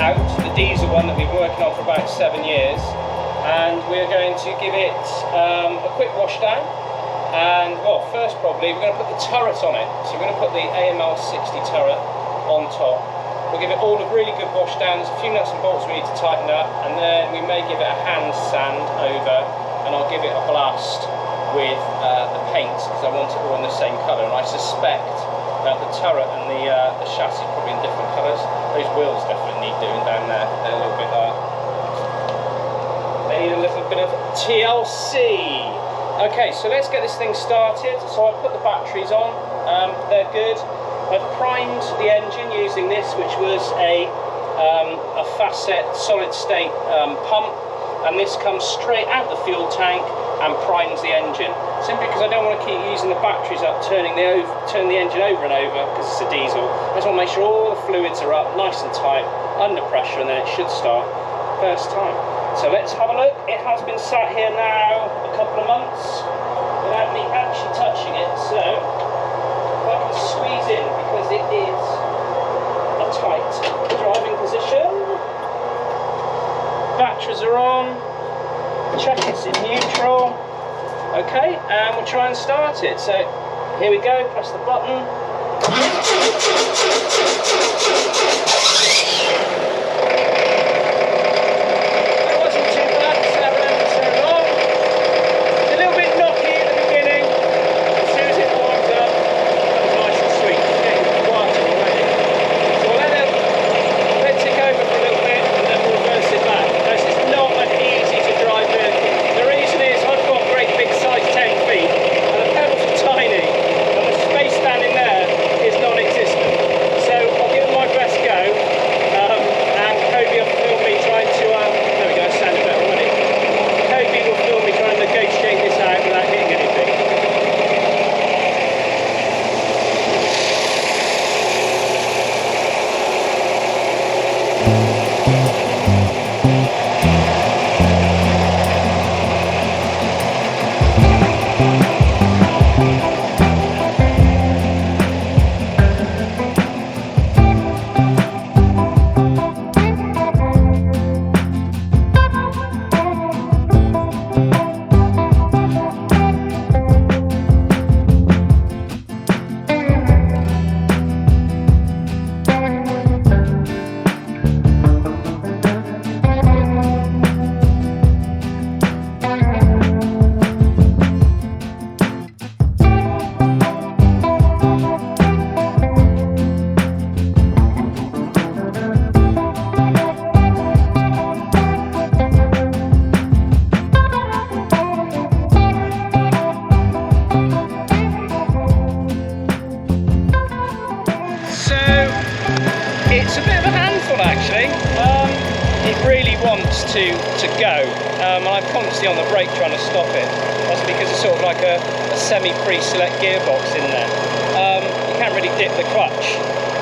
Out, the diesel one that we've been working on for about 7 years, and we're going to give it a quick wash down. And well, first probably we're going to put the turret on it, so we're going to put the AML 60 turret on top. We'll give it all a really good wash down. There's a few nuts and bolts we need to tighten up, and then we may give it a hand sand over, and I'll give it a blast with the paint because I want it all in the same colour, and I suspect that the turret and the chassis are probably in different colours. Those wheels definitely need doing down there. They're a little bit they need a little bit of TLC. Okay, so let's get this thing started. So I've put the batteries on. They're good. I've primed the engine using this, which was a facet solid state pump, and this comes straight out the fuel tank and primes the engine. Simply because I don't want to keep using the batteries up, turning the engine over and over because it's a diesel. I just want to make sure all the fluids are up nice and tight under pressure, and then it should start first time. So let's have a look. It has been sat here now a couple of months without me actually touching it, so if I can squeeze in, because it is a tight driving position. Batteries are on. Check it's in neutral. Okay, and we'll try and start it. So here we go, press the button. It wasn't too bad, 7 minutes so long. It's a little bit knocky at the beginning. As soon as it warms up, it was nice and sweet. It's getting quieter already. So we'll let it tick over for a little bit, and then we'll reverse it back. This is not an easy to drive vehicle. The reason is I've got great big size 10 feet, and the pedals are tiny, and the space standing there is non-existent. So I'll give it my best go, and Kobe will film me trying to, there we go, it sounded better already. Kobe will film me trying to negotiate this out without hitting anything. It's a bit of a handful actually. It really wants to go, and I'm constantly on the brake trying to stop it. That's because it's sort of like a semi-pre-select gearbox in there. You can't really dip the clutch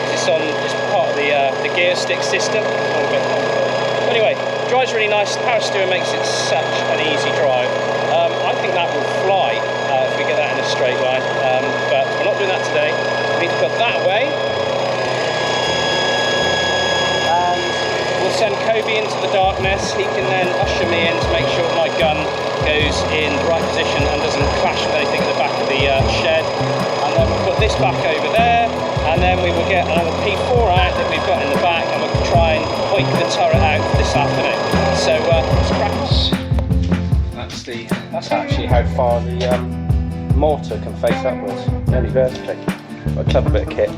because it's part of the gear stick system. But anyway, drives really nice. The power steering makes it such an easy drive. I think that will fly if we get that in a straight line, but we're not doing that today. We need to put that away. Send Kobe into the darkness. He can then usher me in to make sure my gun goes in the right position and doesn't clash with anything at the back of the shed. And then we'll put this back over there, and then we will get another P4 out that we've got in the back, and we'll try and hoik the turret out this afternoon. So let's practice. That's actually how far the mortar can face upwards, nearly vertically. Got a clever bit of kit.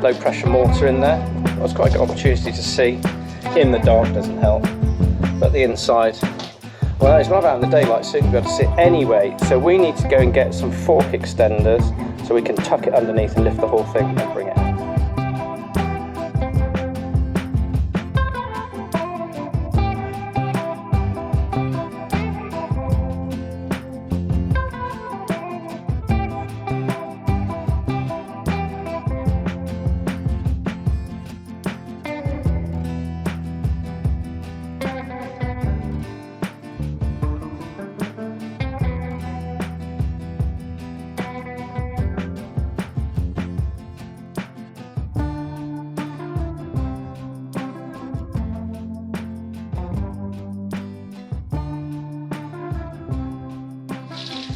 Low pressure mortar in there. It was quite a good opportunity to see. In the dark doesn't help, but the inside, well, it's not out in the daylight, so you'll be able to see it anyway. So we need to go and get some fork extenders so we can tuck it underneath and lift the whole thing and bring it out.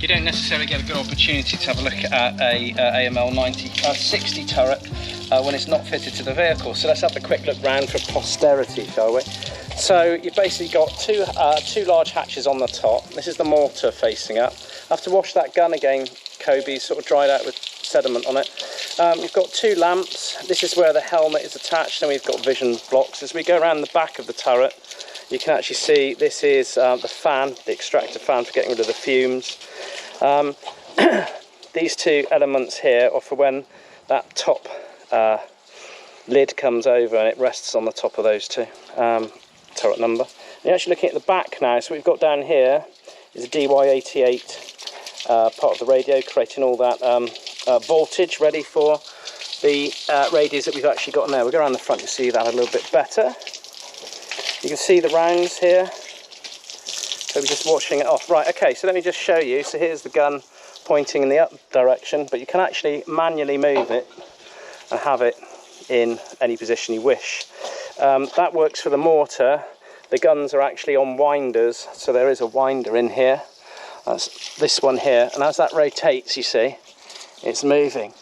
you don't necessarily get a good opportunity to have a look at a AML 60 turret when it's not fitted to the vehicle. So let's have a quick look round for posterity, shall we? So you've basically got two large hatches on the top. This is the mortar facing up. I have to wash that gun again. Kobe's sort of dried out with sediment on it. You've got two lamps. This is where the helmet is attached, and we've got vision blocks. As we go around the back of the turret, you can actually see this is the fan, the extractor fan for getting rid of the fumes. These two elements here are for when that top lid comes over and it rests on the top of those two. Turret number. And you're actually looking at the back now, so what we've got down here is a DY88 part of the radio, creating all that voltage ready for the radios that we've actually got now. We'll go around the front to see that a little bit better. You can see the rounds here. So we're just watching it off. Right, okay, so let me just show you. So here's the gun pointing in the up direction, but you can actually manually move it and have it in any position you wish. That works for the mortar. The guns are actually on winders, so there is a winder in here. That's this one here, and as that rotates, you see, it's moving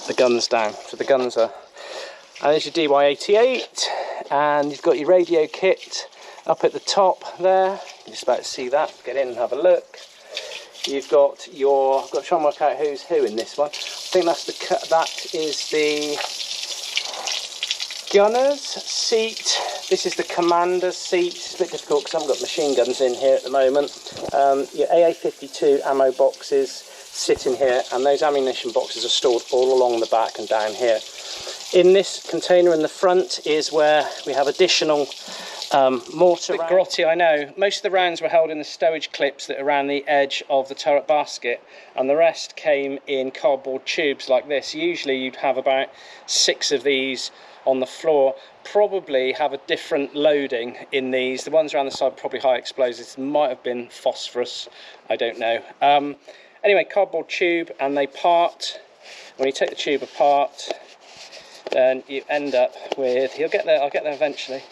the guns down. So the guns are, and there's your DY88, and you've got your radio kit up at the top there. You're just about to see that. Get in and have a look. You've got your, I've got to try and work out who's who in this one. I think that is the gunner's seat. This is the commander's seat. It's a bit difficult because I haven't got machine guns in here at the moment. Your AA-52 ammo boxes sit in here, and those ammunition boxes are stored all along the back and down here. In this container in the front is where we have additional mortar. A bit grotty, I know. Most of the rounds were held in the stowage clips that are around the edge of the turret basket, and the rest came in cardboard tubes like this. Usually you'd have about 6 of these on the floor. Probably have a different loading in these. The ones around the side probably high explosives. Might have been phosphorus, I don't know. Anyway, cardboard tube, and they part. When you take the tube apart, then you end up with, you'll get there, I'll get there eventually.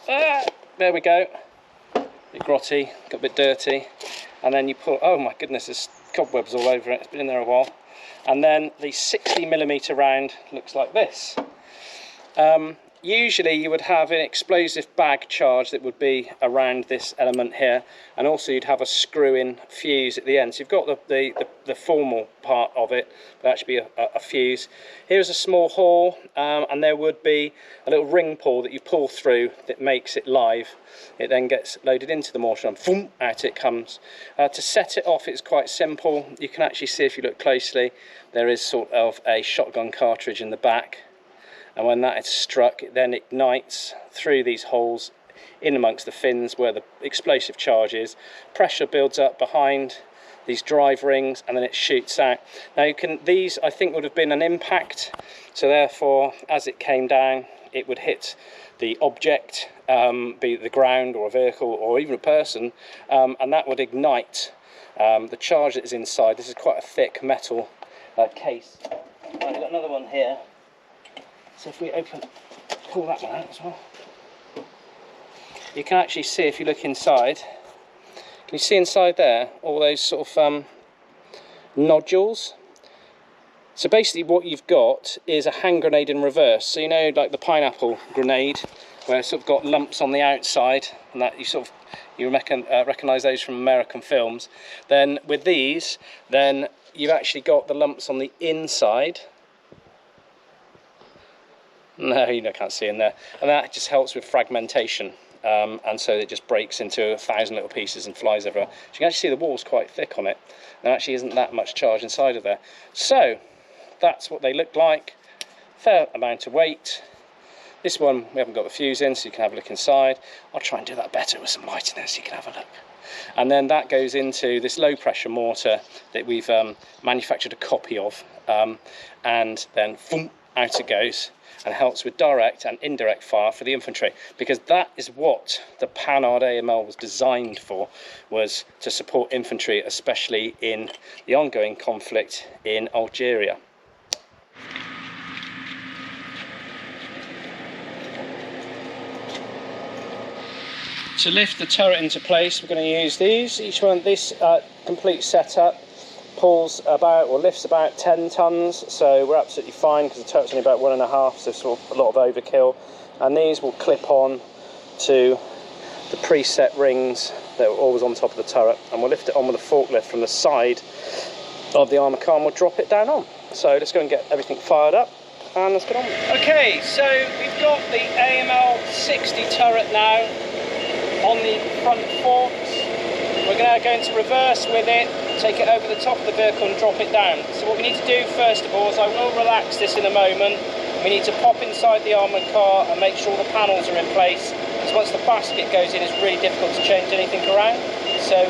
There we go. A bit grotty, got a bit dirty. And then you put, oh my goodness, there's cobwebs all over it. It's been in there a while. And then the 60mm round looks like this. Usually you would have an explosive bag charge that would be around this element here, and also you'd have a screw-in fuse at the end. So you've got the formal part of it, but actually be a fuse. Here's a small hole, and there would be a little ring pull that you pull through that makes it live. It then gets loaded into the mortar and boom, out it comes. To set it off, it's quite simple. You can actually see, if you look closely, there is sort of a shotgun cartridge in the back. And when that is struck, it then ignites through these holes in amongst the fins where the explosive charge is. Pressure builds up behind these drive rings, and then it shoots out. Now these I think would have been an impact, so therefore as it came down it would hit the object, be it the ground or a vehicle or even a person, and that would ignite the charge that is inside. This is quite a thick metal case. Right, we've got another one here. So if we pull that one out as well, you can actually see, if you look inside, can you see inside there all those sort of nodules? So basically what you've got is a hand grenade in reverse. So you know, like the pineapple grenade, where it's sort of got lumps on the outside, and that you recognise those from American films. Then with these, then you've actually got the lumps on the inside. No, you can't see in there, and that just helps with fragmentation, and so it just breaks into 1,000 little pieces and flies everywhere. So you can actually see the wall's quite thick on it. There actually isn't that much charge inside of there. So that's what they look like. Fair amount of weight. This one we haven't got the fuse in, so you can have a look inside. I'll try and do that better with some light in there so you can have a look. And then that goes into this low pressure mortar that we've manufactured a copy of, and then boom, out it goes, and helps with direct and indirect fire for the infantry, because that is what the Panhard AML was designed for, was to support infantry, especially in the ongoing conflict in Algeria. To lift the turret into place, we're going to use these. Each one, this complete setup pulls about, or lifts about 10 tons, so we're absolutely fine because the turret's only about 1.5, so it's a lot of overkill. And these will clip on to the preset rings that are always on top of the turret, and we'll lift it on with a forklift from the side of the armour car and we'll drop it down on. So let's go and get everything fired up and let's get on. Okay, so we've got the AML 60 turret now on the front forks. We're going to go into reverse with it, take it over the top of the vehicle and drop it down. So what we need to do first of all is, I will relax this in a moment, we need to pop inside the armoured car and make sure the panels are in place, because once the basket goes in it's really difficult to change anything around. So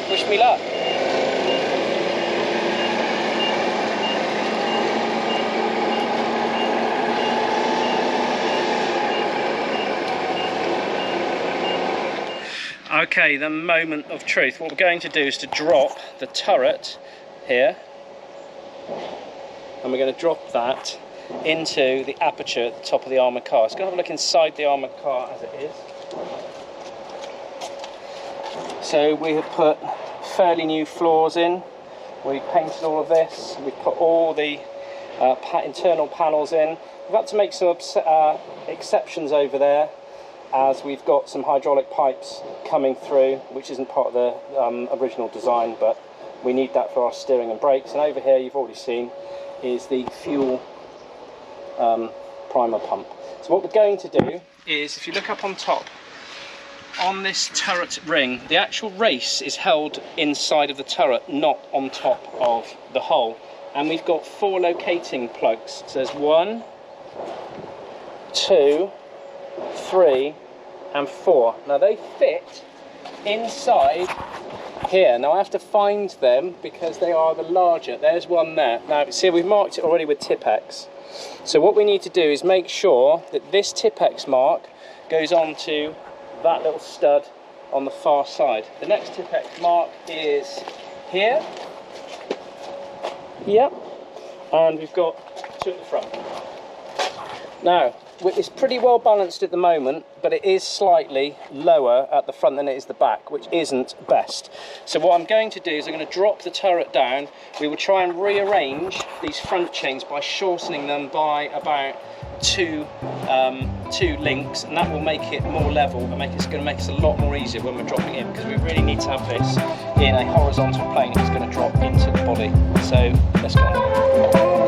wish me luck. Okay, the moment of truth. What we're going to do is to drop the turret here, and we're going to drop that into the aperture at the top of the armoured car. Let's go have a look inside the armoured car as it is. So we have put fairly new floors in. We painted all of this. We put all the internal panels in. We've had to make some exceptions over there, as we've got some hydraulic pipes coming through, which isn't part of the original design, but we need that for our steering and brakes. And over here, you've already seen, is the fuel primer pump. So what we're going to do is, if you look up on top, on this turret ring, the actual race is held inside of the turret, not on top of the hull. And we've got 4 locating plugs. So there's 1, 2, 3 and 4. Now they fit inside here. Now I have to find them because they are the larger. There's one there. Now see, we've marked it already with Tipex. So what we need to do is make sure that this Tipex mark goes onto that little stud on the far side. The next Tipex mark is here. Yep. And we've got 2 at the front. Now, it's pretty well balanced at the moment, but it is slightly lower at the front than it is the back, which isn't best. So what I'm going to do is I'm going to drop the turret down. We will try and rearrange these front chains by shortening them by about 2 links, and that will make it more level and it's going to make us a lot more easier when we're dropping in, because we really need to have this in a horizontal plane. It's going to drop into the body. So let's go.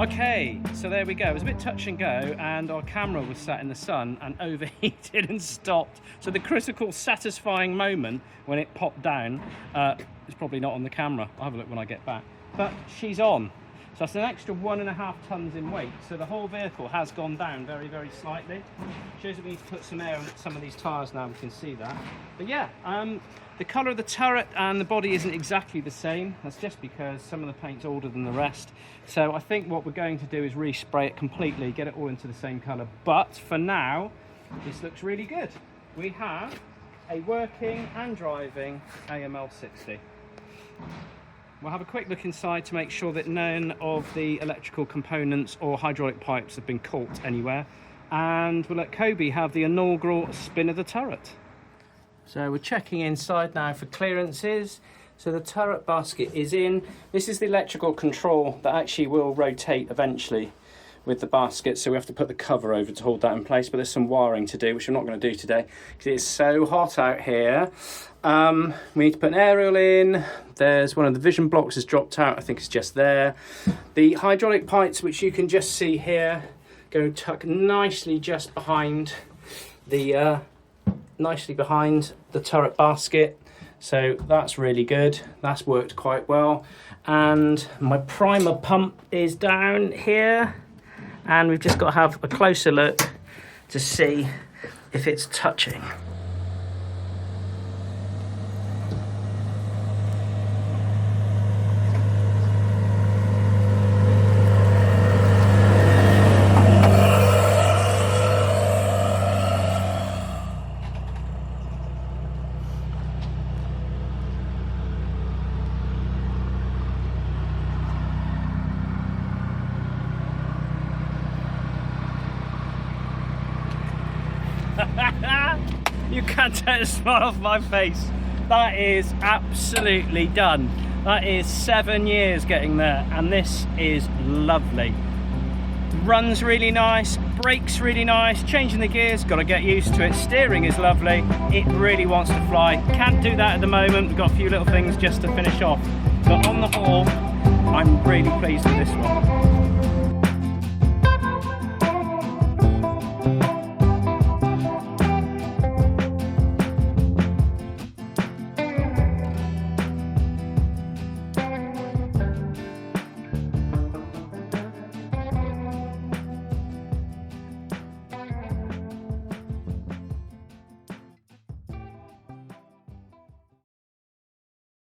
Okay, so there we go. It was a bit touch and go, and our camera was sat in the sun and overheated and stopped. So the critical, satisfying moment when it popped down is probably not on the camera. I'll have a look when I get back. But she's on. So that's an extra 1.5 tons in weight. So the whole vehicle has gone down very, very slightly. Shows that we need to put some air on some of these tyres now. We can see that. But yeah, the colour of the turret and the body isn't exactly the same. That's just because some of the paint's older than the rest. So I think what we're going to do is respray it completely, get it all into the same colour. But for now, this looks really good. We have a working and driving AML 60. We'll have a quick look inside to make sure that none of the electrical components or hydraulic pipes have been caught anywhere. And we'll let Kobe have the inaugural spin of the turret. So we're checking inside now for clearances. So the turret basket is in. This is the electrical control that actually will rotate eventually with the basket, so we have to put the cover over to hold that in place, but there's some wiring to do, which I'm not going to do today because it's so hot out here. We need to put an aerial in. There's one of the vision blocks has dropped out. I think it's just there. The hydraulic pipes, which you can just see here, go tuck nicely just behind the turret basket. So that's really good. That's worked quite well. And my primer pump is down here. And we've just got to have a closer look to see if it's touching. can't take a smile off my face. That is absolutely done. That is 7 years getting there, and this is lovely. Runs really nice, brakes really nice, changing the gears, got to get used to it. Steering is lovely, it really wants to fly. Can't do that at the moment, we've got a few little things just to finish off. But on the whole, I'm really pleased with this one.